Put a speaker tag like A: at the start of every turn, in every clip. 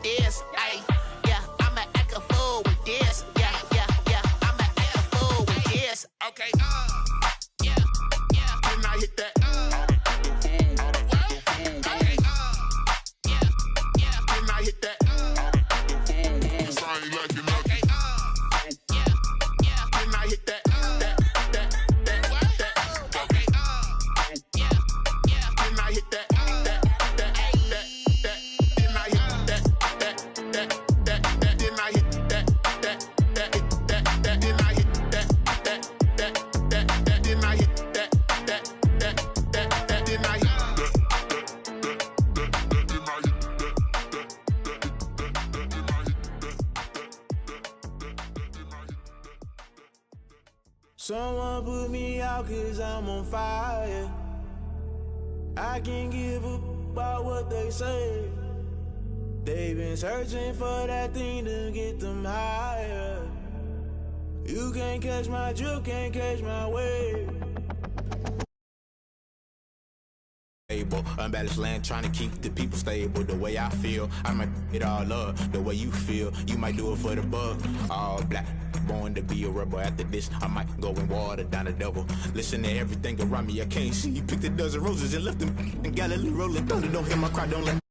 A: with this. Ay, yeah, I'ma act a fool with this. Yeah, yeah, yeah, I'ma act a fool with this. Okay, yeah, yeah. Can I hit that? Okay, yeah, yeah. Can I hit that? Cause I ain't like it. Okay, yeah, yeah. Can I hit that?
B: Someone put me out cause I'm on fire. I can't give a about what they say. They've been searching for that thing to get them higher. You can't catch my drift, can't catch my wave.
C: Unbalanced land, trying to keep the people stable. The way I feel, I might it all up. The way you feel, you might do it for the bug. All black, born to be a rebel. After this, I might go and water down the devil. Listen to everything around me, I can't see. Picked a dozen roses and left them in Galilee rolling thunder. Don't hear my cry, don't let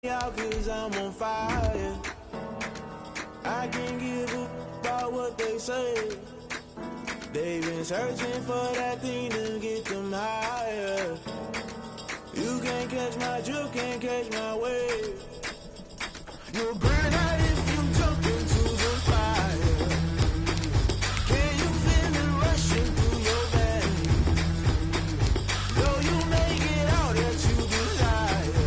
B: Out cause I'm on fire. I can't give a about what they say. They've been searching for that thing to get them higher. You can't catch my drift, can't catch my wave. You'll burn out if you jump into the fire. Can you feel it rushing through your veins? Though you make it out that you desire.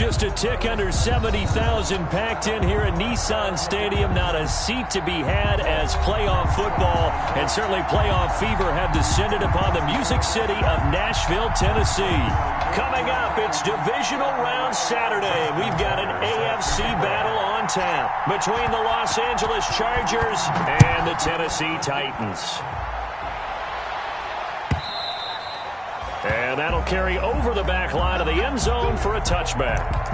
D: Just a tick under 70,000 packed in here at Nissan Stadium. Not a seat to be had as playoff football and certainly playoff fever have descended upon the Music City of Nashville, Tennessee. Coming up, it's divisional round Saturday. We've got an AFC battle on tap between the Los Angeles Chargers and the Tennessee Titans. And that'll carry over the back line of the end zone for a touchback.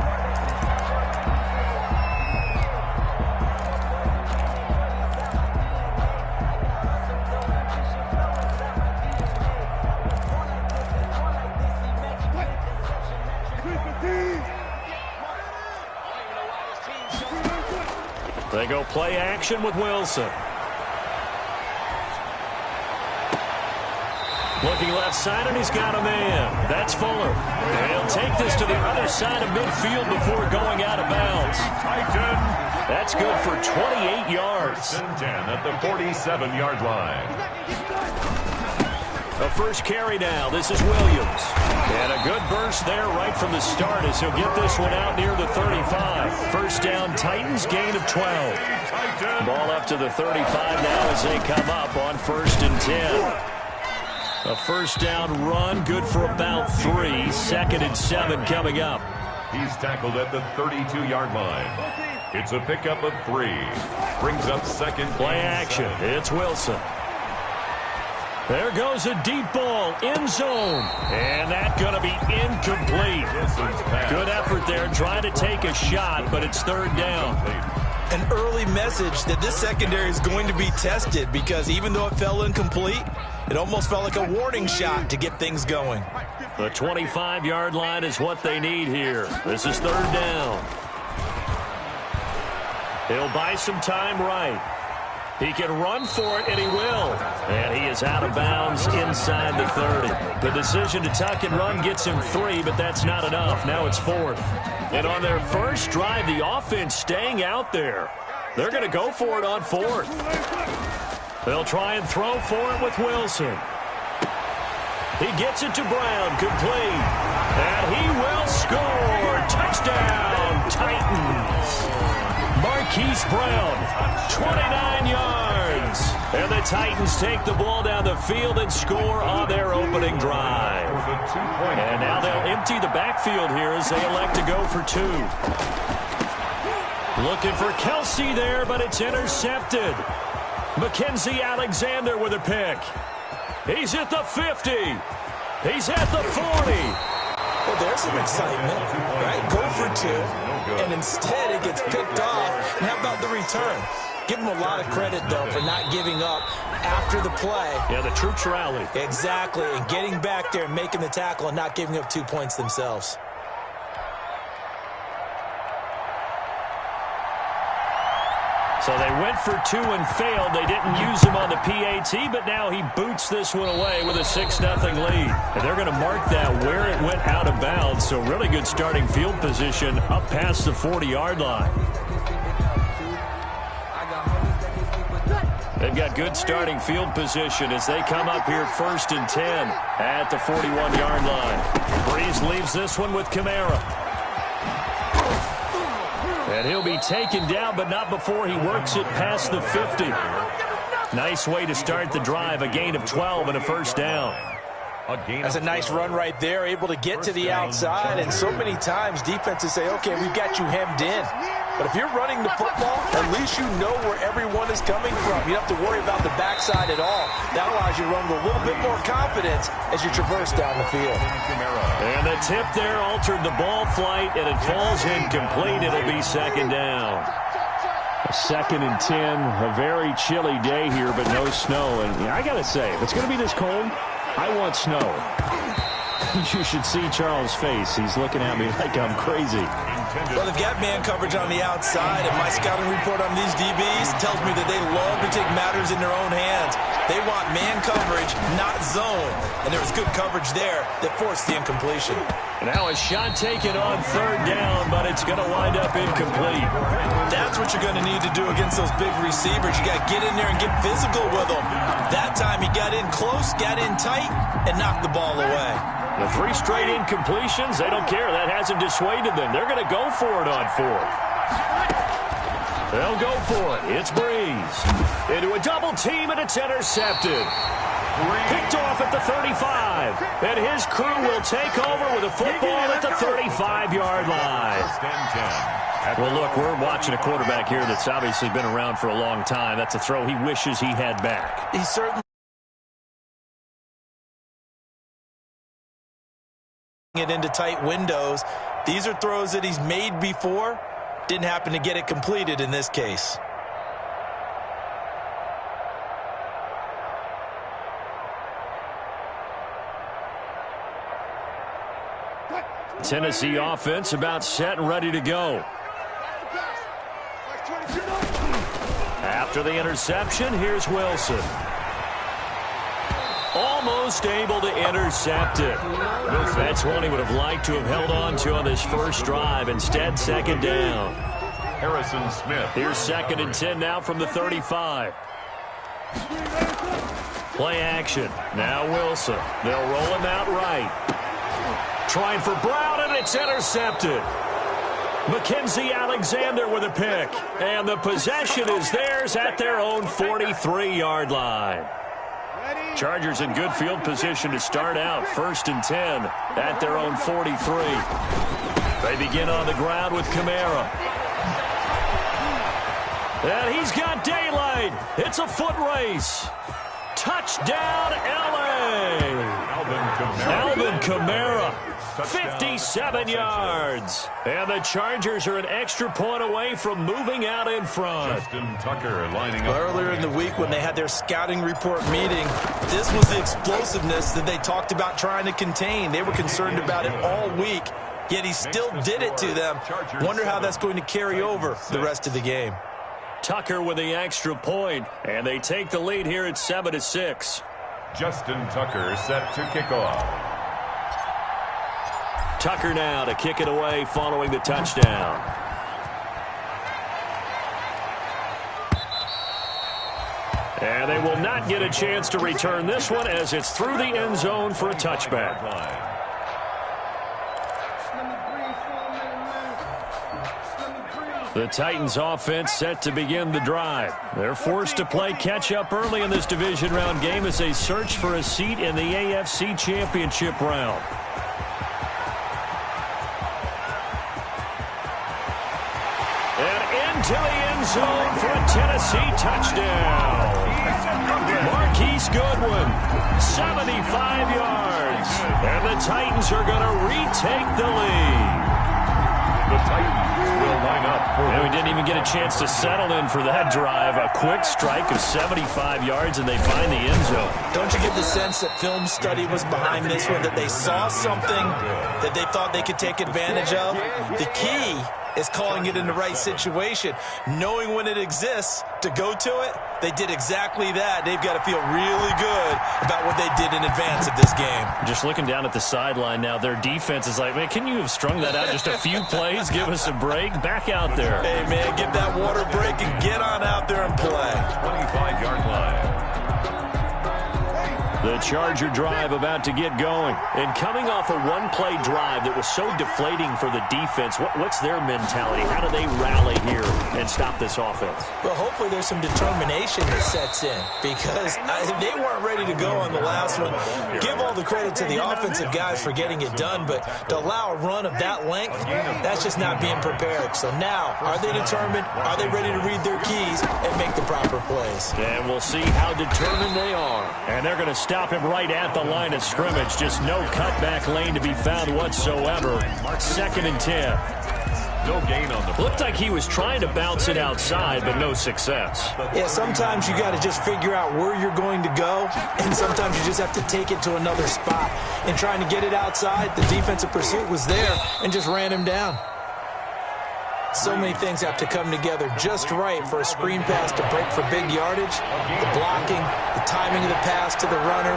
D: They go play action with Wilson. Looking left side, and he's got a man. That's Fuller. And he'll take this to the other side of midfield before going out of bounds. That's good for 28 yards.
E: 10 at the 47-yard line.
D: The first carry now. This is Williams. And a good burst there right from the start as he'll get this one out near the 35. First down, Titans, gain of 12. Ball up to the 35 now as they come up on 1st and 10. A first down run, good for about 3. 2nd and 7 coming up.
E: He's tackled at the 32-yard line. It's a pickup of 3. Brings up 2nd.
D: Play action. It's Wilson. There goes a deep ball, end zone. And that's going to be incomplete. Good effort there, trying to take a shot, but it's 3rd down.
F: An early message that this secondary is going to be tested because even though it fell incomplete, it almost felt like a warning shot to get things going.
D: The 25-yard line is what they need here. This is 3rd down. He'll buy some time right. He can run for it, and he will. And he is out of bounds inside the 30. The decision to tuck and run gets him 3, but that's not enough. Now it's 4th. And on their first drive, the offense staying out there. They're going to go for it on 4th. They'll try and throw for it with Wilson. He gets it to Brown, complete. And he will score. Touchdown, Titans. Marquise Brown, 29 yards. And the Titans take the ball down the field and score on their opening drive. And now they'll empty the backfield here as they elect to go for 2. Looking for Kelsey there, but it's intercepted. Mackenzie Alexander with a pick. He's at the 50. He's at the 40.
F: Well, there's some excitement, right? Go for 2, and instead it gets picked off. And how about the return? Give him a lot of credit, though, for not giving up after the play.
D: Yeah, the troops rally.
F: Exactly, and getting back there and making the tackle and not giving up 2 points themselves.
D: So they went for 2 and failed. They didn't use him on the PAT, but now he boots this one away with a 6-0 lead. And they're going to mark that where it went out of bounds. So really good starting field position up past the 40-yard line. They've got good starting field position as they come up here 1st and 10 at the 41-yard line. Breeze leaves this one with Kamara. And he'll be taken down, but not before he works it past the 50. Nice way to start the drive, a gain of 12 and a first down.
F: That's a nice run right there, able to get to the outside. And so many times defenses say, okay, we've got you hemmed in. But if you're running the football, at least you know where everyone is coming from. You don't have to worry about the backside at all. That allows you to run with a little bit more confidence as you traverse down the field.
D: And the tip there altered the ball flight, and it falls incomplete. It'll be 2nd down. A 2nd and 10, a very chilly day here, but no snow. And I got to say, if it's going to be this cold, I want snow. You should see Charles' face. He's looking at me like I'm crazy.
F: Well, they've got man coverage on the outside, and my scouting report on these DBs tells me that they love to take matters in their own hands. They want man coverage, not zone. And there was good coverage there that forced the incompletion.
D: Now a shot taken on 3rd down, but it's going to wind up incomplete.
F: That's what you're going to need to do against those big receivers. You got to get in there and get physical with them. That time he got in close, got in tight, and knocked the ball away.
D: The 3 straight incompletions, they don't care. That hasn't dissuaded them. They're going to go for it on 4th. They'll go for it. It's Breeze. Into a double team, and it's intercepted. Picked off at the 35. And his crew will take over with a football at the 35-yard line. Well, look, we're watching a quarterback here that's obviously been around for a long time. That's a throw he wishes he had back.
F: He certainly it into tight windows. These are throws that he's made before. Didn't happen to get it completed in this case.
D: Tennessee offense about set and ready to go. After the interception, here's Wilson. Almost able to intercept it. That's one he would have liked to have held on to on this first drive. Instead, second down.
E: Harrison Smith.
D: Here's 2nd and 10 now from the 35. Play action. Now Wilson. They'll roll him out right. Trying for Brown, and it's intercepted. Mackenzie Alexander with a pick. And the possession is theirs at their own 43-yard line. Chargers in good field position to start out. 1st and 10 at their own 43. They begin on the ground with Kamara. And he's got daylight. It's a foot race. Touchdown, L.A. Alvin Kamara. 57 yards. And the Chargers are an extra point away from moving out in front.
E: Justin Tucker lining up.
F: Earlier in the week when they had their scouting report meeting, this was the explosiveness that they talked about trying to contain. They were concerned about it all week, yet he still did it to them. Wonder how that's going to carry over the rest of the game.
D: Tucker with the extra point, and they take the lead here at 7-6.
E: Justin Tucker set to kick off.
D: Tucker now to kick it away following the touchdown. And they will not get a chance to return this one as it's through the end zone for a touchback. The Titans offense set to begin the drive. They're forced to play catch-up early in this division round game as they search for a seat in the AFC Championship round. To the end zone for a Tennessee touchdown. Marquise Goodwin, 75 yards. And the Titans are going to retake the lead.
E: The Titans will line up.
D: And we didn't even get a chance to settle in for that drive. A quick strike of 75 yards, and they find the end zone.
F: Don't you get the sense that film study was behind this one, that they saw something that they thought they could take advantage of? The key is calling it in the right situation. Knowing when it exists to go to it, they did exactly that. They've got to feel really good about what they did in advance of this game.
D: Just looking down at the sideline now, their defense is like, man, can you have strung that out just a few plays? Give us a break. Back out there.
F: Hey, man, get that water break and get on out there and play.
E: 25-yard line.
D: The Charger drive about to get going. And coming off a one-play drive that was so deflating for the defense, what's their mentality? How do they rally here and stop this offense?
F: Well, hopefully there's some determination that sets in because they weren't ready to go on the last one. Give all the credit to the offensive guys for getting it done, but to allow a run of that length, that's just not being prepared. So now, are they determined? Are they ready to read their keys and make the proper plays?
D: And we'll see how determined they are. And they're going to stop him right at the line of scrimmage. Just no cutback lane to be found whatsoever. 2nd and 10.
E: No gain on the play.
D: Looked like he was trying to bounce it outside, but no success.
F: Yeah, sometimes you got to just figure out where you're going to go, and sometimes you just have to take it to another spot. And trying to get it outside, the defensive pursuit was there and just ran him down. So many things have to come together just right for a screen pass to break for big yardage. The blocking, the timing of the pass to the runner,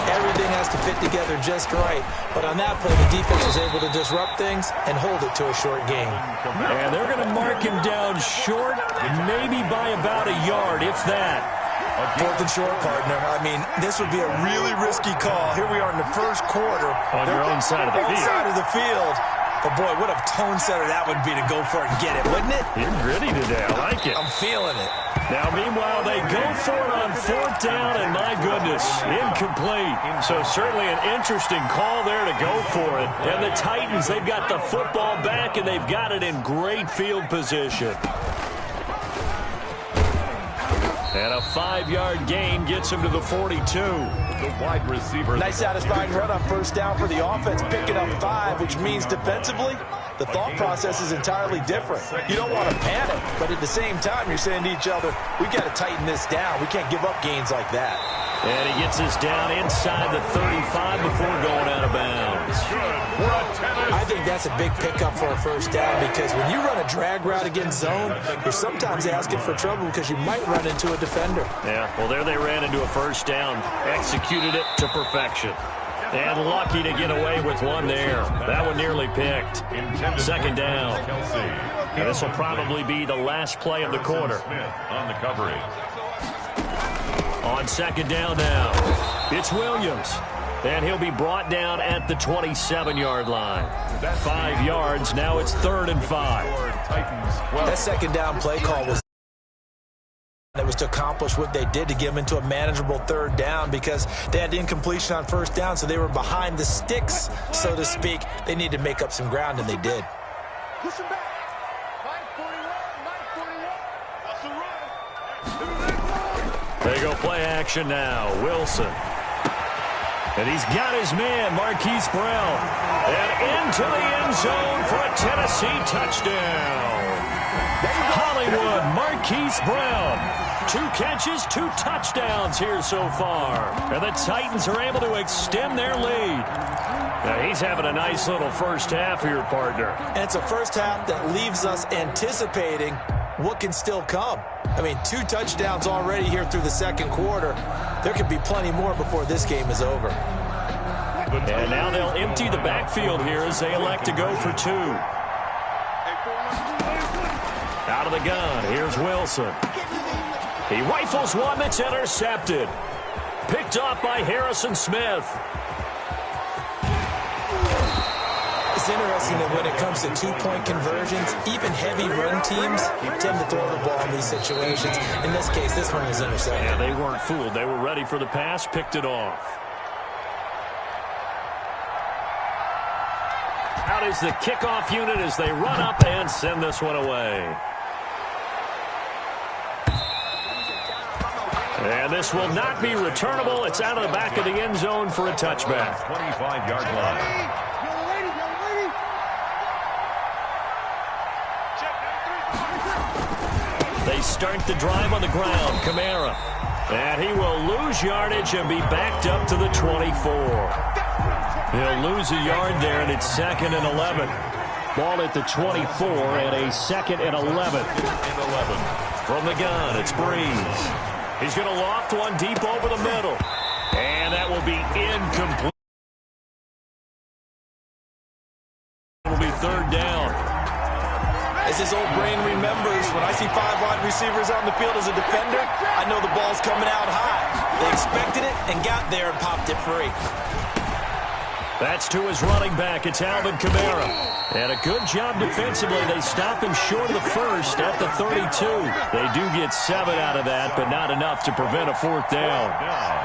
F: everything has to fit together just right. But on that play, the defense was able to disrupt things and hold it to a short gain.
D: And they're going to mark him down short, maybe by about a yard, if that.
F: 4th and short, partner. I mean, this would be a really risky call. Here we are in the first quarter.
D: On your own side of the field.
F: Side of the field. But, boy, what a tone setter that would be to go for it and get it, wouldn't it?
D: You're gritty today. I like it.
F: I'm feeling it.
D: Now, meanwhile, they go for it on 4th down, and my goodness, incomplete. So certainly an interesting call there to go for it. And the Titans, they've got the football back, and they've got it in great field position. And a 5-yard gain gets him to the 42.
E: The wide receiver.
F: Nice satisfying run on 1st down for the offense, picking up 5, which means defensively, the thought process is entirely different. You don't want to panic, but at the same time, you're saying to each other, we got to tighten this down. We can't give up gains like that.
D: And he gets us down inside the 35 before going out of bounds. yards.
F: I think that's a big pickup for a first down because when you run a drag route against zone, you're sometimes asking for trouble because you might run into a defender.
D: Yeah, well, there they ran into a first down. Executed it to perfection. And lucky to get away with one there. That one nearly picked. Second down. And this will probably be the last play of the quarter.
E: On the coverage.
D: On second down now, it's Williams. And he'll be brought down at the 27-yard line. 5 yards, now it's 3rd and 5.
F: That second down play call was to accomplish what they did to get them into a manageable 3rd down because they had incompletion on first down, so they were behind the sticks, so to speak. They needed to make up some ground, and they did.
G: Push him back. 941.
D: They go play action now. Wilson. And he's got his man, Marquise Brown. And into the end zone for a Tennessee touchdown. Hollywood, Marquise Brown. 2 catches, 2 touchdowns here so far. And the Titans are able to extend their lead. Now, he's having a nice little first half here, partner.
F: And it's a first half that leaves us anticipating what can still come. I mean, 2 touchdowns already here through the second quarter. There could be plenty more before this game is over.
D: And now they'll empty the backfield here as they elect to go for 2. Out of the gun, here's Wilson. He rifles one that's intercepted. Picked off by Harrison Smith.
F: It's interesting that when it comes to 2-point conversions, even heavy run teams tend to throw the ball in these situations. In this case, this one was intercepted.
D: Yeah, they weren't fooled. They were ready for the pass, picked it off. Out is the kickoff unit as they run up and send this one away. And this will not be returnable. It's out of the back of the end zone for a touchback.
E: 25-yard line.
D: They start the drive on the ground. Kamara. And he will lose yardage and be backed up to the 24. He'll lose a yard there, and it's 2nd and 11. Ball at the 24 and a 2nd and 11. From the gun, it's Breeze. He's going to loft one deep over the middle. And that will be incomplete. It will be 3rd down.
F: As his old brain remembers, when I see 5 wide receivers on the field as a defender, I know the ball's coming out high. They expected it and got there and popped it free.
D: That's to his running back. It's Alvin Kamara. And a good job defensively. They stop him short of the first at the 32. They do get 7 out of that, but not enough to prevent a 4th down.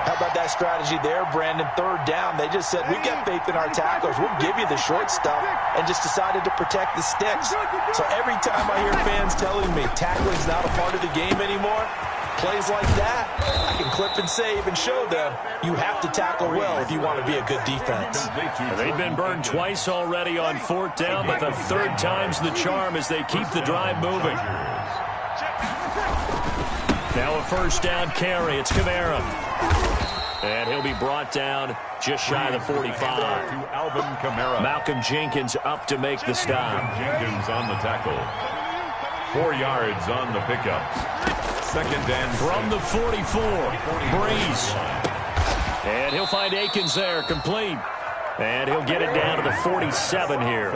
F: How about that strategy there, Brandon? 3rd down. They just said, we've got faith in our tacklers. We'll give you the short stuff, and just decided to protect the sticks. So every time I hear fans telling me tackling's not a part of the game anymore, plays like that, I can clip and save and show them you have to tackle well if you want to be a good defense.
D: They've been burned twice already on 4th down, but the 3rd time's the charm as they keep the drive moving. Now a 1st down carry. It's Kamara. And he'll be brought down just shy of the 45.
E: To Alvin Kamara.
D: Malcolm Jenkins up to make the stop.
E: Jenkins on the tackle. 4 yards on the pickup. 2nd and
D: from the 44. Breeze. And he'll find Akins there, complete. And he'll get it down to the 47 here.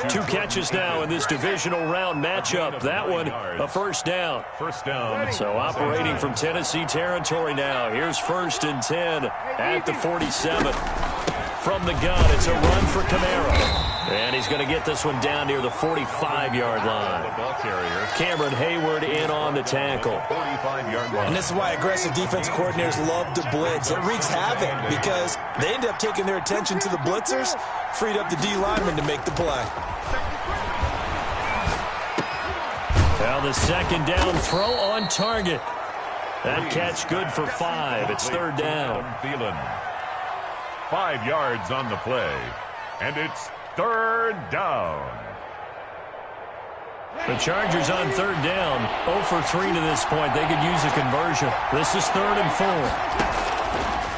D: 2 catches now in this divisional round matchup. That one, a 1st down. So operating from Tennessee territory now. Here's 1st and 10 at the 47. From the gun, it's a run for Kamara. And he's going to get this one down near the 45-yard line. Cameron Hayward in on the tackle.
F: And this is why aggressive defense coordinators love to blitz. It wreaks havoc because they end up taking their attention to the blitzers, freed up the D lineman to make the play.
D: Now the 2nd down throw on target. That catch good for 5. It's 3rd down.
E: 5 yards on the play. And it's 3rd down.
D: The Chargers on 3rd down. 0 for 3 to this point. They could use a conversion. This is 3rd and 4.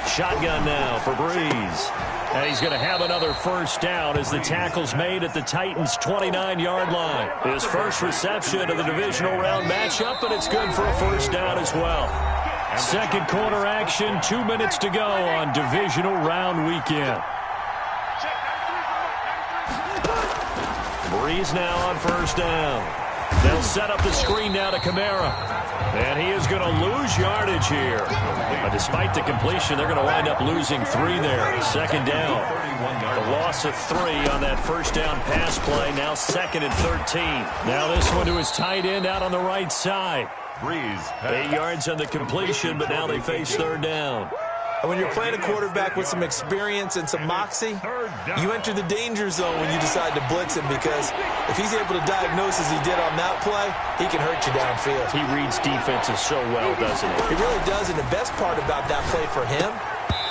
D: Shotgun now for Breeze. And he's going to have another first down as the tackle's made at the Titans' 29-yard line. His first reception of the divisional round matchup, and it's good for a first down as well. Second quarter action, 2 minutes to go on divisional round weekend. Breeze now on first down. They'll set up the screen now to Kamara. And he is going to lose yardage here. But despite the completion, they're going to wind up losing 3 there. Second down. The loss of 3 on that first down pass play. Now 2nd and 13. Now this one to his tight end out on the right side. 8 yards on the completion, but now they face third down.
F: And when you're playing a quarterback with some experience and some moxie, you enter the danger zone when you decide to blitz him, because if he's able to diagnose as he did on that play, he can hurt you downfield.
D: He reads defenses so well, doesn't he?
F: He really does, and the best part about that play for him,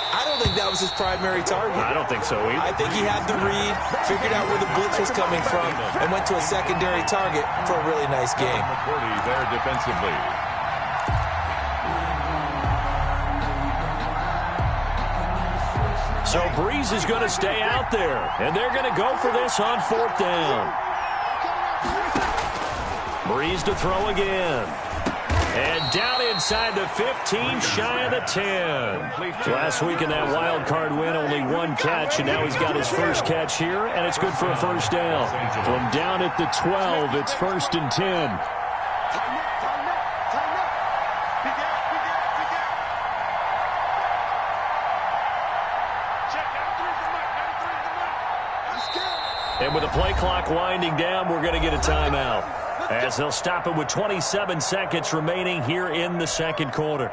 F: I don't think that was his primary target.
D: I don't think so either.
F: I think he had the read, figured out where the blitz was coming from, and went to a secondary target for a really nice game.
E: There defensively.
D: So Breeze is going to stay out there, and they're going to go for this on fourth down. Breeze to throw again. And down inside the 15, shy of the 10. Last week in that wild card win, only 1 catch, and now he's got his first catch here, and it's good for a first down. From down at the 12, it's 1st and 10. And with the play clock winding down, we're going to get a timeout, as they'll stop it with 27 seconds remaining here in the second quarter.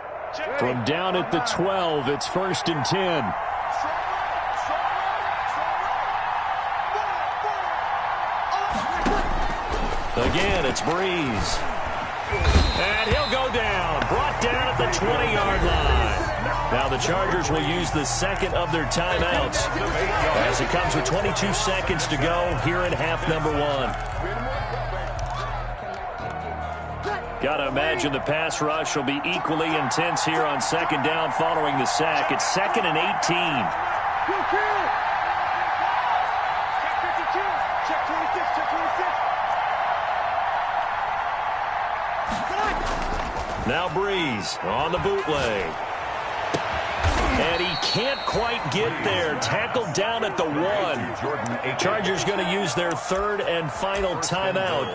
D: From down at the 12, it's 1st and 10. Again, it's Breeze. And he'll go down, brought down at the 20-yard line. Now the Chargers will use the second of their timeouts, as it comes with 22 seconds to go here in half number 1. Got to imagine the pass rush will be equally intense here on second down following the sack. It's 2nd and 18. Now Breeze on the bootleg. And he can't quite get there. Tackled down at the 1. Chargers going to use their third and final timeout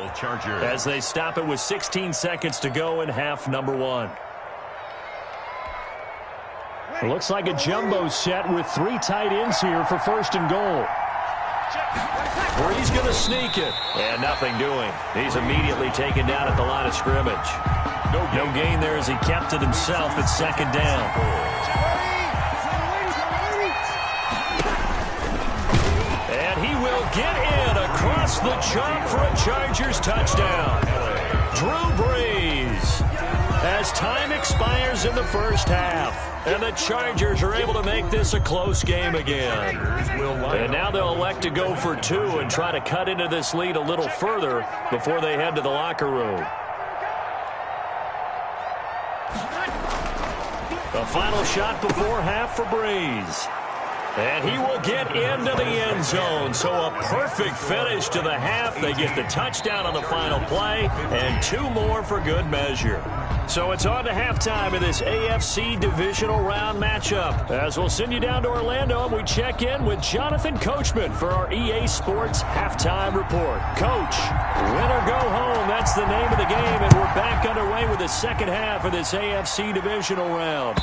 D: as they stop it with 16 seconds to go in half number 1. It looks like a jumbo set with 3 tight ends here for 1st and goal. Breeze going to sneak it. And nothing doing. He's immediately taken down at the line of scrimmage. No gain there as he kept it himself at 2nd down. Get in across the chalk for a Chargers touchdown. Drew Brees. As time expires in the first half, and the Chargers are able to make this a close game again. And now they'll elect to go for 2 and try to cut into this lead a little further before they head to the locker room. The final shot before half for Breeze. And he will get into the end zone. So a perfect finish to the half. They get the touchdown on the final play, and 2 more for good measure. So it's on to halftime of this AFC divisional round matchup, as we'll send you down to Orlando and we check in with Jonathan Coachman for our EA Sports halftime report. Coach, win or go home, that's the name of the game, and we're back underway with the second half of this AFC divisional round.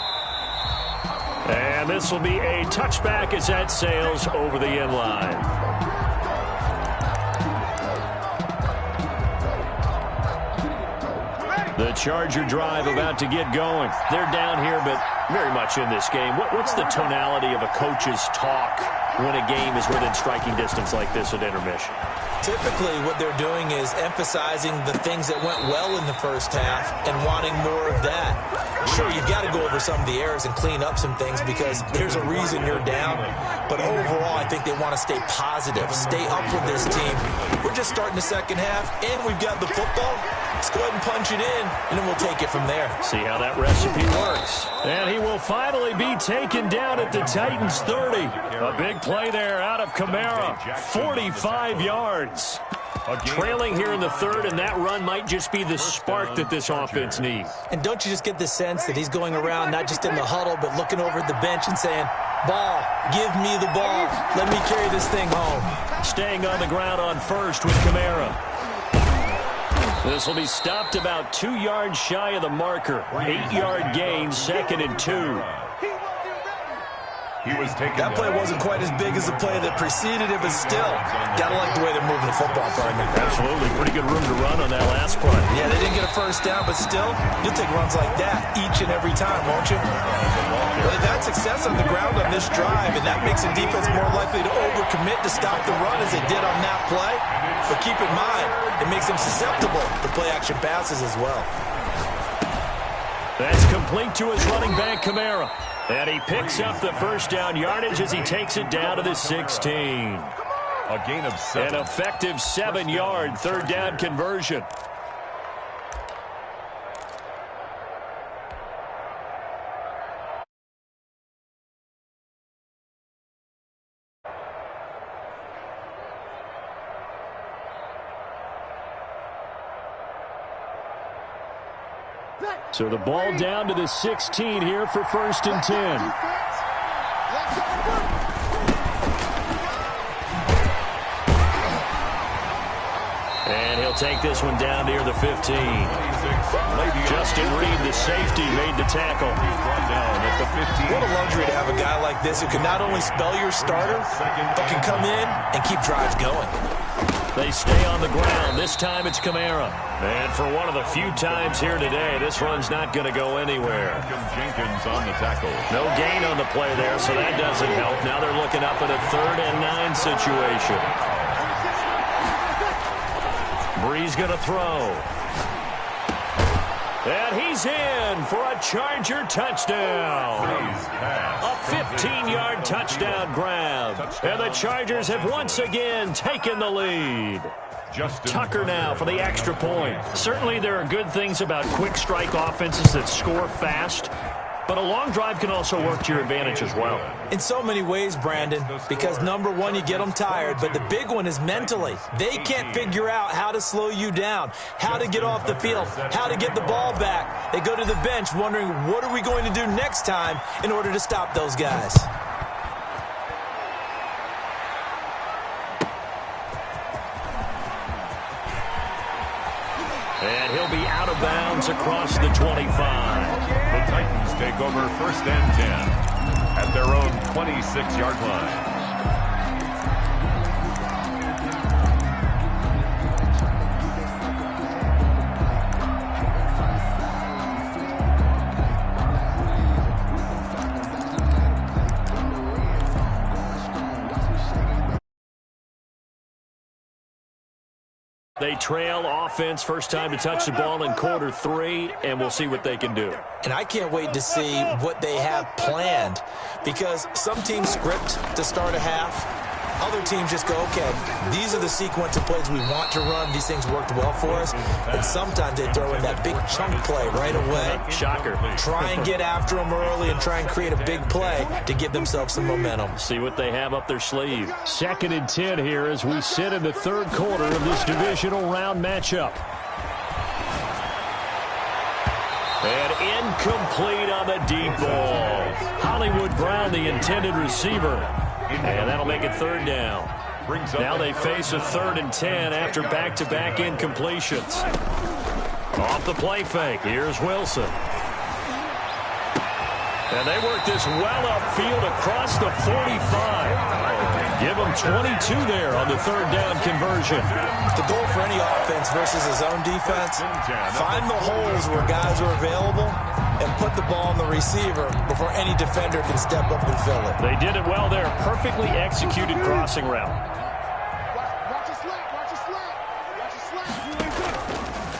D: And this will be a touchback as that sails over the end line. The Charger drive about to get going. They're down here, but very much in this game. What's the tonality of a coach's talk when a game is within striking distance like this at intermission?
F: Typically, what they're doing is emphasizing the things that went well in the first half and wanting more of that. Sure, you've got to go over some of the errors and clean up some things because there's a reason you're down. But overall, I think they want to stay positive, stay up with this team. We're just starting the second half, and we've got the football. Let's go ahead and punch it in, and then we'll take it from there.
D: See how that recipe works. And he will finally be taken down at the Titans' 30. A big play there out of Kamara. 45 yards. Trailing here in the third, and that run might just be the spark that this offense needs.
F: And don't you just get the sense that he's going around not just in the huddle, but looking over at the bench and saying, ball, give me the ball. Let me carry this thing home.
D: Staying on the ground on first with Kamara. This will be stopped about 2 yards shy of the marker. 8-yard gain, 2nd and 2.
F: That play wasn't quite as big as the play that preceded it, but still, gotta like the way they're moving the football, partner.
D: Absolutely. Pretty good room to run on that last punt.
F: Yeah, they didn't get a first down, but still, you'll take runs like that each and every time, won't you? Well, they've had success on the ground on this drive, and that makes a defense more likely to overcommit to stop the run as they did on that play. But keep in mind, it makes them susceptible to play-action passes as well.
D: That's complete to his running back, Kamara. And he picks up the first down yardage as he takes it down to the 16.
E: A gain of 7.
D: An effective 7-yard third down conversion. So the ball down to the 16 here for 1st and 10. And he'll take this one down near the 15. Justin Reed, the safety, made the tackle.
F: What a luxury to have a guy like this who can not only spell your starter, but can come in and keep drives going.
D: They stay on the ground. This time it's Kamara. And for one of the few times here today, this run's not going to go anywhere.
E: Jenkins on the tackle.
D: No gain on the play there, so that doesn't help. Now they're looking up at a 3rd and 9 situation. Breeze going to throw. And he's in for a Charger touchdown. A 15-yard touchdown grab. And the Chargers have once again taken the lead. Tucker now for the extra point. Certainly there are good things about quick strike offenses that score fast. But a long drive can also work to your advantage as well.
F: In so many ways, Brandon, because number one, you get them tired, but the big one is mentally. They can't figure out how to slow you down, how to get off the field, how to get the ball back. They go to the bench wondering, what are we going to do next time in order to stop those guys?
D: And he'll be out of bounds across the 25.
E: The Titans take over 1st and 10 at their own 26-yard line.
D: They trail offense, first time to touch the ball in quarter 3, and we'll see what they can do.
F: And I can't wait to see what they have planned, because some teams script to start a half. Other teams just go, okay, these are the sequence of plays we want to run. These things worked well for us. And sometimes they throw in that big chunk play right away.
D: Shocker.
F: Try and get after them early and try and create a big play to give themselves some momentum.
D: See what they have up their sleeve. 2nd and 10 here as we sit in the 3rd quarter of this divisional round matchup. And incomplete on the deep ball. Hollywood Brown, the intended receiver. And that'll make it 3rd down. Now they face a 3rd and 10 after back-to-back incompletions. Off the play fake, here's Wilson. And they work this well upfield across the 45. Give them 22 there on the 3rd down conversion.
F: The goal for any offense versus his own defense, find the holes where guys are available and put the ball on the receiver before any defender can step up and fill it.
D: They did it well there. Perfectly executed crossing route.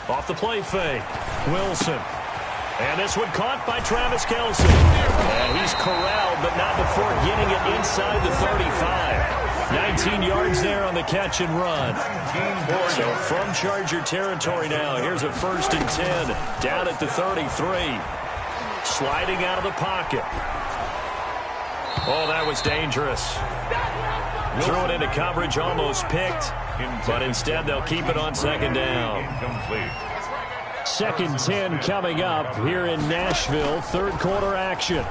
D: Off the play fake. Wilson. And this one caught by Travis Kelce. And he's corralled, but not before getting it inside the 35. 19 yards there on the catch and run. So from Charger territory now, here's a 1st and 10 down at the 33. Sliding out of the pocket. Oh, that was dangerous. Threw it into coverage, almost picked. But instead, they'll keep it on 2nd down. 2nd 10 coming up here in Nashville. 3rd quarter action.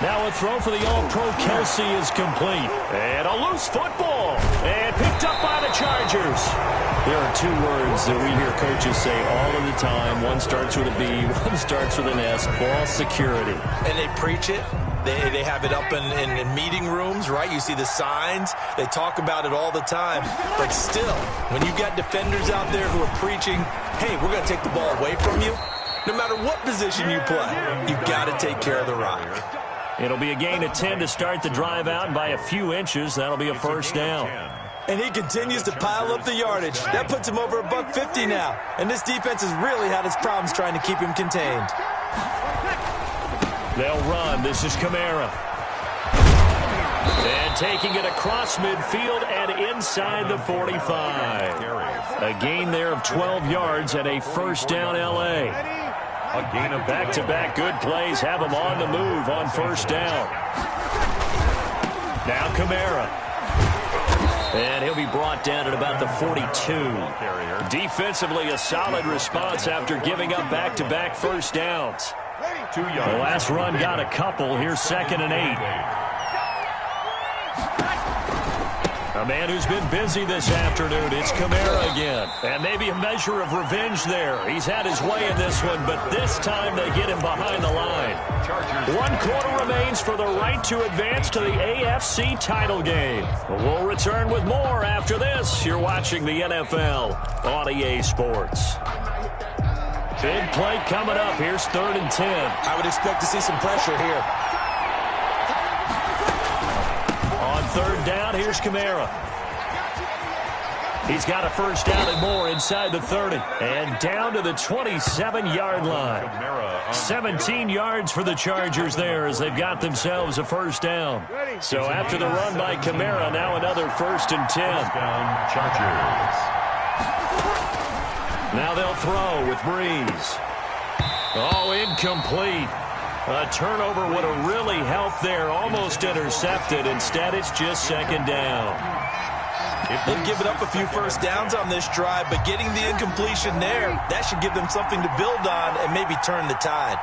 D: Now a throw for the All-Pro Kelce is complete. And a loose football. And picked up by the Chargers. There are 2 words that we hear coaches say all of the time. One starts with a B, one starts with an S. Ball security.
F: And they preach it. They have it up in meeting rooms, right? You see the signs. They talk about it all the time. But still, when you've got defenders out there who are preaching, hey, we're going to take the ball away from you, no matter what position you play, you've got to take care of the rock.
D: It'll be a gain of 10 to start the drive out by a few inches. That'll be a 1st down.
F: And he continues to pile up the yardage. That puts him over $150 now. And this defense has really had its problems trying to keep him contained.
D: They'll run. This is Kamara. And taking it across midfield and inside the 45. A gain there of 12 yards and a 1st down L.A.
E: A gain of
D: back-to-back good plays have them on the move on 1st down. Now Kamara. And he'll be brought down at about the 42. Defensively, a solid response after giving up back-to-back 1st downs.
E: 2 yards.
D: The last run got a couple. Here's 2nd and 8. A man who's been busy this afternoon. It's Kamara again. And maybe a measure of revenge there. He's had his way in this one, but this time they get him behind the line. 1 quarter remains for the right to advance to the AFC title game. We'll return with more after this. You're watching the NFL on EA Sports. Big play coming up. Here's 3rd and 10.
F: I would expect to see some pressure here.
D: On 3rd down, here's Kamara. He's got a 1st down and more inside the 30. And down to the 27-yard line. 17 yards for the Chargers there as they've got themselves a 1st down. So after the run by Kamara, now another 1st and 10.
E: Down Chargers.
D: Now they'll throw with Breeze. Oh, incomplete. A turnover would have really helped there. Almost intercepted. Instead, it's just 2nd down.
F: They've given up a few 1st downs on this drive, but getting the incompletion there, that should give them something to build on and maybe turn the tide.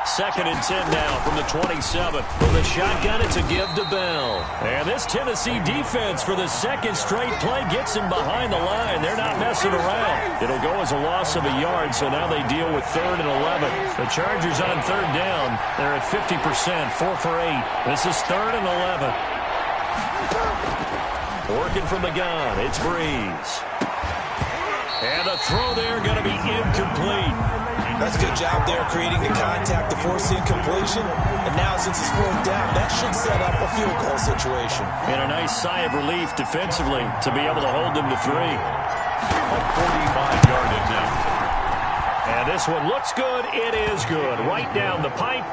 D: 2nd and 10 now from the 27. From the shotgun, it's a give to Bell. And this Tennessee defense for the 2nd straight play gets him behind the line. They're not messing around. It'll go as a loss of a yard, so now they deal with 3rd and 11. The Chargers on 3rd down. They're at 50%, 4 for 8. This is 3rd and 11. Working from the gun, it's Breeze. And the throw there going to be incomplete.
F: That's a good job there creating the contact to force the incompletion. And now since it's 4th down, that should set up a field goal situation.
D: And a nice sigh of relief defensively to be able to hold them to 3.
E: A 45-yard attempt.
D: And this one looks good. It is good. Right down the pipe.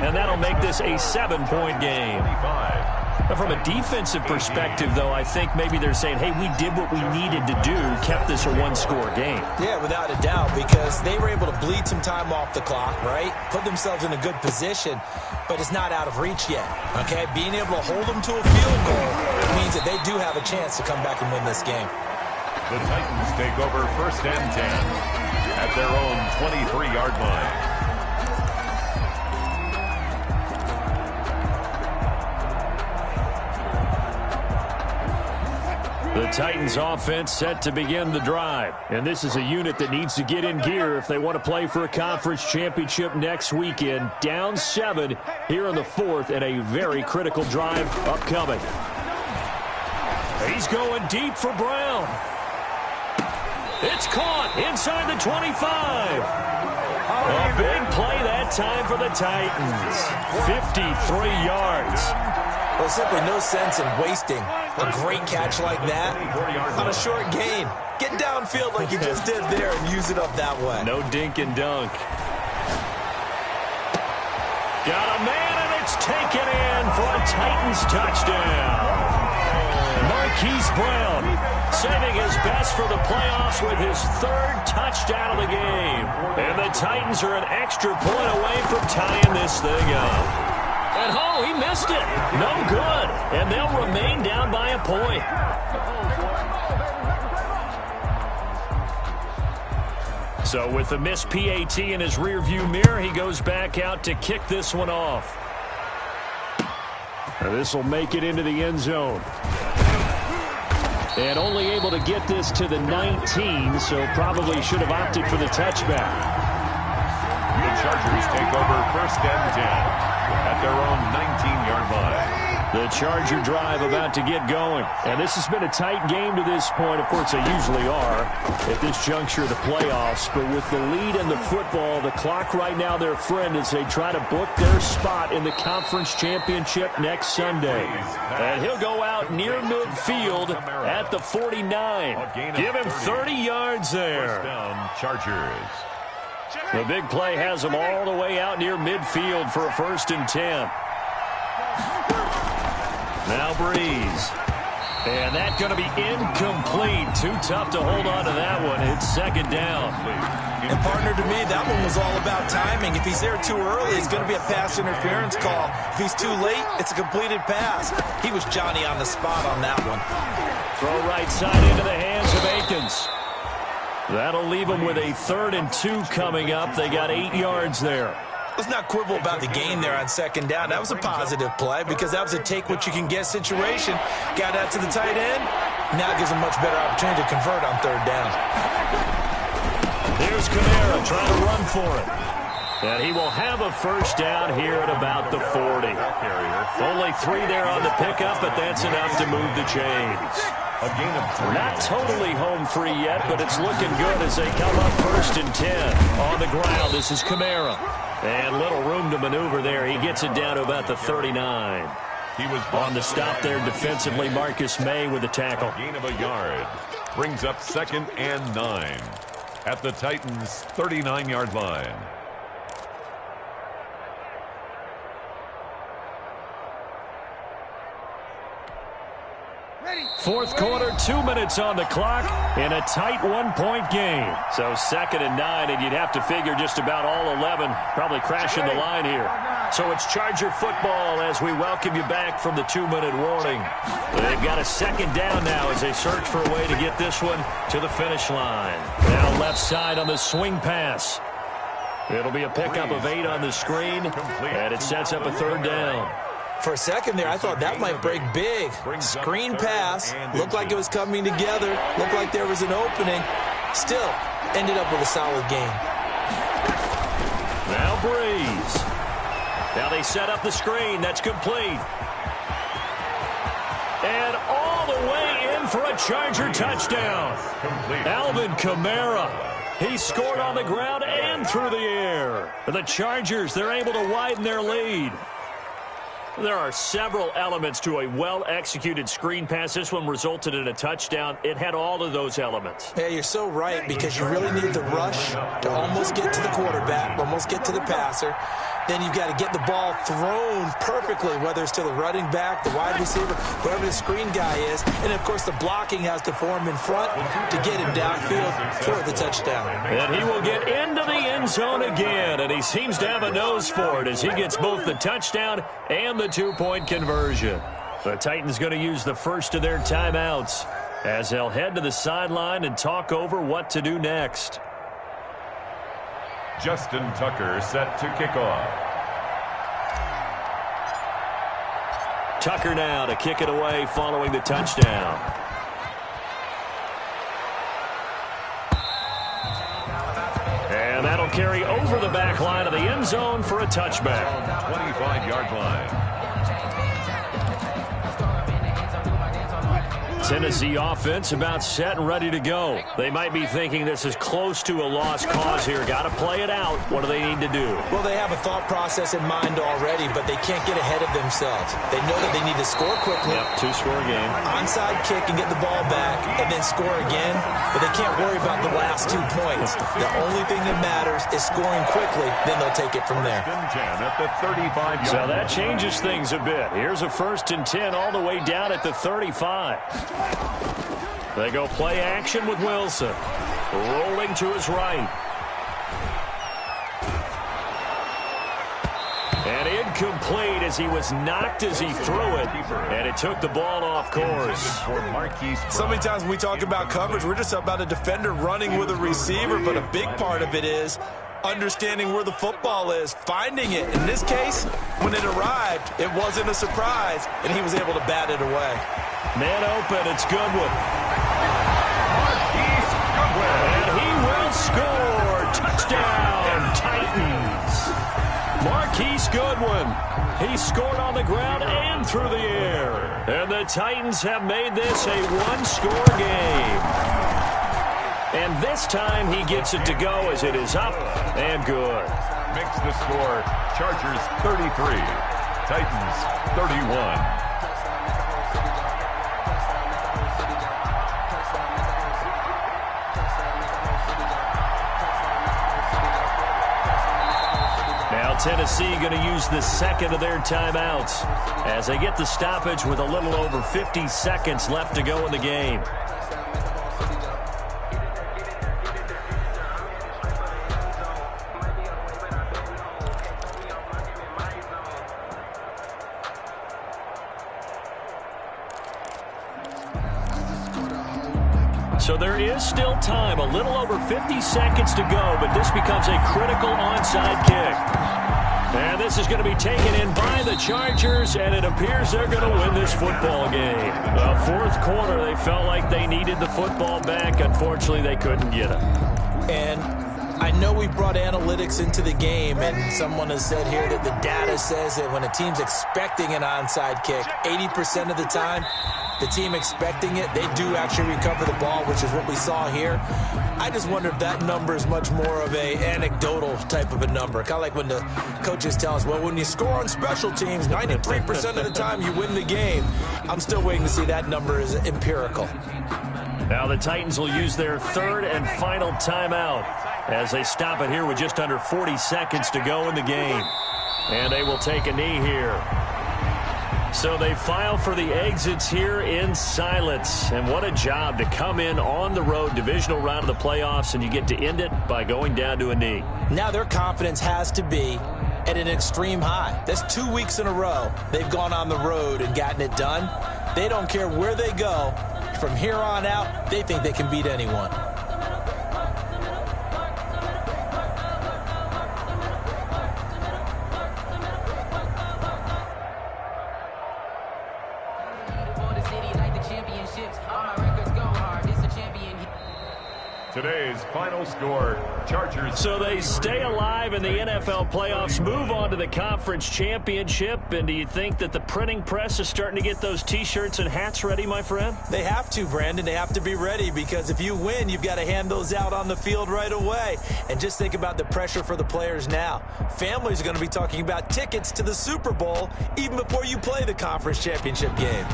D: And that'll make this a 7-point game.
E: 25.
D: Now, from a defensive perspective, though, I think maybe they're saying, hey, we did what we needed to do, kept this a 1-score game.
F: Yeah, without a doubt, because they were able to bleed some time off the clock, right? Put themselves in a good position, but it's not out of reach yet, okay? Being able to hold them to a field goal means that they do have a chance to come back and win this game.
E: The Titans take over 1st and 10 at their own 23-yard line.
D: The Titans offense set to begin the drive. And this is a unit that needs to get in gear if they want to play for a conference championship next weekend. Down 7 here in the 4th and a very critical drive upcoming. He's going deep for Brown. It's caught inside the 25. A big play that time for the Titans. 53 yards.
F: Well, simply no sense in wasting a great catch like that on a short gain. Get downfield like you just did there and use it up that way.
D: No dink and dunk. Got a man, and it's taken in for a Titans touchdown. Marquise Brown saving his best for the playoffs with his third touchdown of the game. And the Titans are an extra point away from tying this thing up. And he missed it. No good. And they'll remain down by a point. So with the missed PAT in his rearview mirror, he goes back out to kick this one off. This will make it into the end zone. And only able to get this to the 19, so probably should have opted for the touchback.
E: The Chargers take over 1st and 10 at their own 19-yard line.
D: The Charger drive about to get going. And this has been a tight game to this point. Of course, they usually are at this juncture of the playoffs. But with the lead in the football, the clock right now their friend as they try to book their spot in the conference championship next Sunday. And he'll go out near midfield at the 49. Give him 30 yards there.
E: First down, Chargers.
D: The big play has them all the way out near midfield for a 1st and 10. Now Breeze. And that's going to be incomplete. Too tough to hold on to that one. It's 2nd down.
F: And partner, to me, that one was all about timing. If he's there too early, it's going to be a pass interference call. If he's too late, it's a completed pass. He was Johnny on the spot on that one.
D: Throw right side into the hands of Akins. That'll leave them with a 3rd and 2 coming up. They got 8 yards there.
F: Let's not quibble about the gain there on 2nd down. That was a positive play because that was a take-what-you-can-get situation. Got out to the tight end. Now it gives a much better opportunity to convert on 3rd down.
D: Here's Kamara trying to run for it. And he will have a 1st down here at about the 40. Only 3 there on the pickup, but that's enough to move the chains.
E: A gain of 3.
D: Not totally home free yet, but it's looking good as they come up 1st and 10. On the ground, this is Kamara. And little room to maneuver there. He gets it down to about the 39.
E: He was
D: on the stop there defensively. Marcus May with the tackle.
E: Gain of a yard. Brings up 2nd and 9 at the Titans' 39-yard line.
D: Fourth quarter, 2 minutes on the clock in a tight 1-point game. So 2nd and 9, and you'd have to figure just about all 11 probably crashing the line here. So it's Charger football as we welcome you back from the 2-minute warning. They've got a 2nd down now as they search for a way to get this one to the finish line. Now left side on the swing pass. It'll be a pickup of 8 on the screen, and it sets up a 3rd down.
F: For a second there, I thought that might break big. Screen pass. Looked like it was coming together. Looked like there was an opening. Still, ended up with a solid game.
D: Now Breeze. Now they set up the screen. That's complete. And all the way in for a Charger touchdown. Alvin Kamara. He scored on the ground and through the air. The Chargers, they're able to widen their lead. There are several elements to a well-executed screen pass. This one resulted in a touchdown. It had all of those elements.
F: Yeah, you're so right because you really need the rush to almost get to the quarterback, almost get to the passer. Then you've got to get the ball thrown perfectly, whether it's to the running back, the wide receiver, whoever the screen guy is. And, of course, the blocking has to form in front to get him downfield for the touchdown.
D: And he will get into the end zone again, and he seems to have a nose for it as he gets both the touchdown and the 2-point conversion. The Titans going to use the first of their timeouts as they'll head to the sideline and talk over what to do next.
E: Justin Tucker set to kick off.
D: Tucker now to kick it away following the touchdown. And that'll carry over the back line of the end zone for a touchback. 25-yard line. Tennessee offense about set and ready to go. They might be thinking this is close to a lost cause here. Got to play it out. What do they need to do?
F: Well, they have a thought process in mind already, but they can't get ahead of themselves. They know that they need to score quickly.
D: Yep, two-score game.
F: Onside kick and get the ball back and then score again, but they can't worry about the last 2 points. The only thing that matters is scoring quickly, then they'll take it from there.
E: 10 at the 35.
D: So that changes things a bit. Here's a 1st and 10 all the way down at the 35. They go play action with Wilson. Rolling to his right. And incomplete as he was knocked as he threw it. And it took the ball off course.
F: So many times when we talk about coverage, we're just about a defender running with a receiver, but a big part of it is understanding where the football is, finding it. In this case, when it arrived, it wasn't a surprise, and he was able to bat it away.
D: Man open, it's Goodwin. And he will score. Touchdown, Titans. Marquise Goodwin. He scored on the ground and through the air. And the Titans have made this a one-score game. And this time he gets it to go as it is up and good.
E: Makes the score Chargers 33, Titans 31.
D: Tennessee going to use the second of their timeouts as they get the stoppage with a little over 50 seconds left to go in the game. So there is still time, a little over 50 seconds to go, but this becomes a critical onside kick. And this is going to be taken in by the Chargers, and it appears they're going to win this football game. The fourth quarter, they felt like they needed the football back. Unfortunately, they couldn't get it.
F: And I know we brought analytics into the game, and someone has said here that the data says that when a team's expecting an onside kick, 80% of the time, the team expecting it, they do actually recover the ball, which is what we saw here. I just wonder if that number is much more of a anecdotal type of a number. Kind of like when the coaches tell us, well, when you score on special teams, 93% of the time you win the game. I'm still waiting to see that number is empirical.
D: Now the Titans will use their third and final timeout as they stop it here with just under 40 seconds to go in the game. And they will take a knee here. So they file for the exits here in silence. And what a job to come in on the road, divisional round of the playoffs, and you get to end it by going down to a knee.
F: Now their confidence has to be at an extreme high. That's 2 weeks in a row they've gone on the road and gotten it done. They don't care where they go. From here on out, they think they can beat anyone.
E: Today's final score, Chargers.
D: So they stay alive in the NFL playoffs, move on to the conference championship. And do you think that the printing press is starting to get those T-shirts and hats ready, my friend?
F: They have to, Brandon. They have to be ready because if you win, you've got to hand those out on the field right away. And just think about the pressure for the players now. Families are going to be talking about tickets to the Super Bowl even before you play the conference championship game.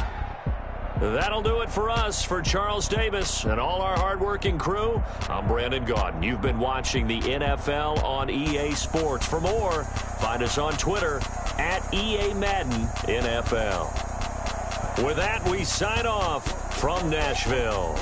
D: That'll do it for us. For Charles Davis and all our hardworking crew, I'm Brandon Gaudin. You've been watching the NFL on EA Sports. For more, find us on Twitter at EA Madden NFL. With that, we sign off from Nashville.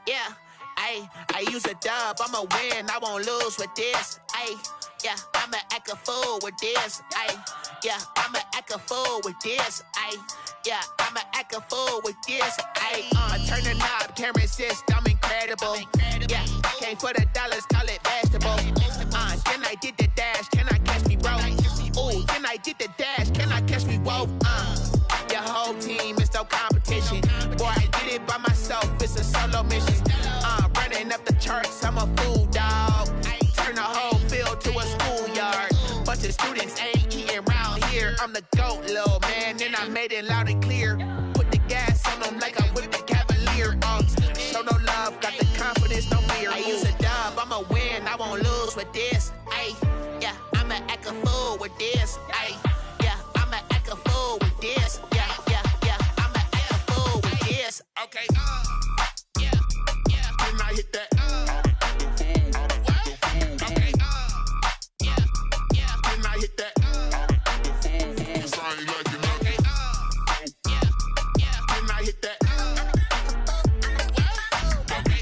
A: Yeah, I use a dub, I'ma win, I won't lose with this. Yeah, I'ma act a fool with this. Yeah, I'ma act a fool with this. Yeah, I'ma act a fool with this. Turn the knob, can't resist, I'm incredible. Yeah, came for the dollars, call it vegetable. Then I did the dash, can I catch me, bro? Ooh, then I did the dash, can I catch me, whoa? Your whole team is no competition. Boy, I did it by myself, it's a solo mission. Running up the charts, I'm a fool, dog. Turn the whole field to a schoolyard. Bunch of students ain't eating round here. I'm the GOAT, little man, and I made it loud and clear. Put the gas on them like I'm with the Cavalier. Show no love, got the confidence, no fear. I use a dub, I'ma win, I won't lose with this. Yeah, I'ma act a fool with this. Yeah, I'ma act a fool with this. Yeah, I'ma act a fool with this. Okay, yeah, can I hit that? Okay, yeah, can I hit that? Cause I ain't like it, okay, yeah, can I hit that? Okay,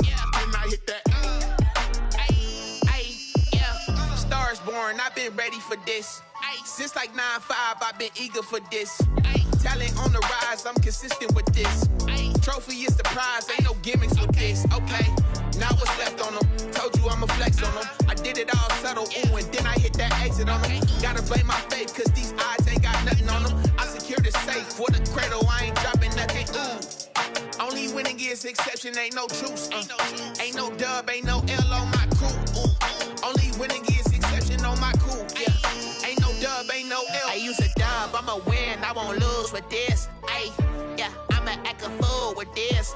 A: yeah, can I hit that? Yeah, stars born, I've been ready for this. Since like 9-5, I've been eager for this. Talent on the rise, I'm consistent with this. Trophy is the prize, ain't no gimmicks with this. Okay, now what's left on them? Told you I'ma flex on them. I did it all subtle, ooh, and then I hit that exit on them. Gotta blame my faith, cause these odds ain't got nothing on them. I secure the safe for the cradle, I ain't dropping nothing, ooh. Only winning is exception, ain't no truce. Ain't no dub, ain't no L on my crew. Only winning is exception on my crew. Yeah, ain't no dub, ain't no L. I use a dub, I'ma win, I won't lose with this. Yeah, I'ma act a fool with this.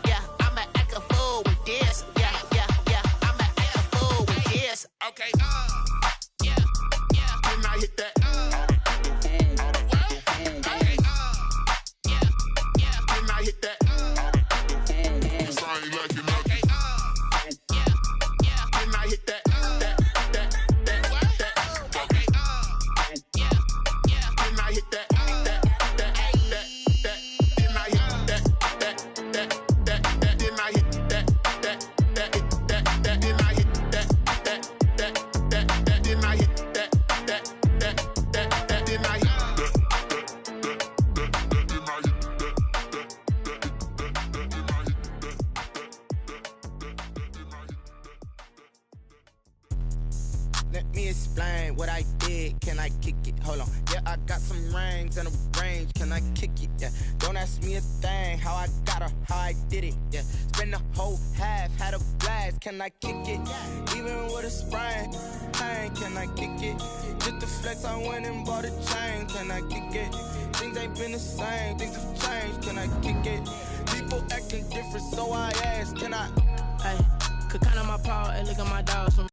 A: Yeah, I'ma act a fool with this. Yeah, I'ma act a fool with this. Okay, yeah, can I hit that? Okay, yeah, can I hit that? Cause I ain't like it, okay, yeah, can I hit that? Okay, yeah, can I hit that?
B: Let me explain what I did. Can I kick it? Hold on. Yeah, I got some rings and a range. Can I kick it? Yeah. Don't ask me a thing. How I got her, how I did it. Yeah. Spend the whole half, had a blast. Can I kick it? Even with a sprain. Hey, can I kick it? Just the flex, I went and bought a chain. Can I kick it? Things ain't been the same. Things have changed. Can I kick it? People acting different, so I ask. Can I?
H: Hey, could count on my power and look at my dogs from